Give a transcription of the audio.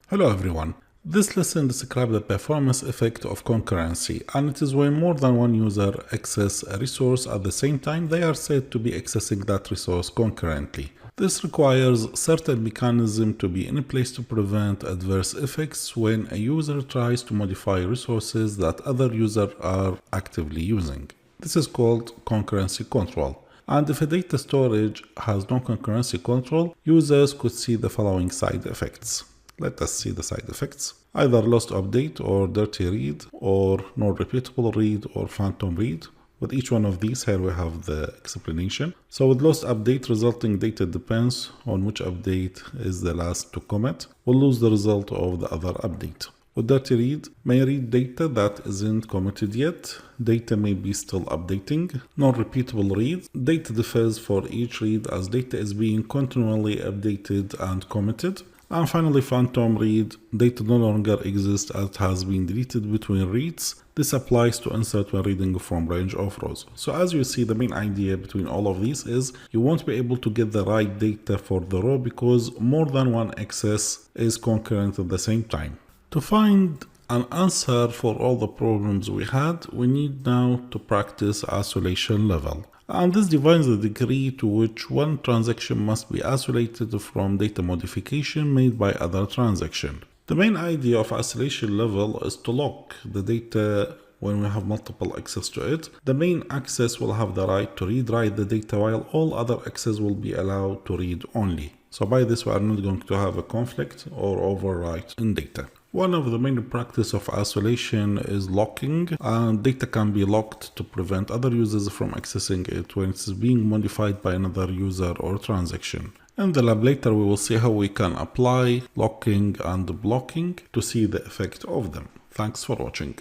Hello everyone. This lesson describes the performance effect of concurrency, and it is when more than one user access a resource at the same time, they are said to be accessing that resource concurrently. This requires certain mechanism to be in place to prevent adverse effects when a user tries to modify resources that other users are actively using. This is called concurrency control. And if a data storage has no concurrency control, users could see the following side effects. Let us see the side effects. Either lost update or dirty read or non-repeatable read or phantom read. With each one of these, here we have the explanation. So with lost update, resulting data depends on which update is the last to commit. We'll lose the result of the other update. With dirty read, may read data that isn't committed yet. Data may be still updating. Non-repeatable read, data differs for each read as data is being continually updated and committed. And finally, phantom read, data no longer exists as it has been deleted between reads. This applies to insert when reading from range of rows. So as you see, the main idea between all of these is you won't be able to get the right data for the row because more than one access is concurrent at the same time. To find an answer for all the problems we had, we need now to practice isolation level. And this defines the degree to which one transaction must be isolated from data modification made by other transaction. The main idea of isolation level is to lock the data when we have multiple access to it. The main access will have the right to read-write the data while all other access will be allowed to read only. So by this we are not going to have a conflict or overwrite in data. One of the main practice of isolation is locking, and data can be locked to prevent other users from accessing it when it is being modified by another user or transaction. In the lab later we will see how we can apply locking and blocking to see the effect of them. Thanks for watching.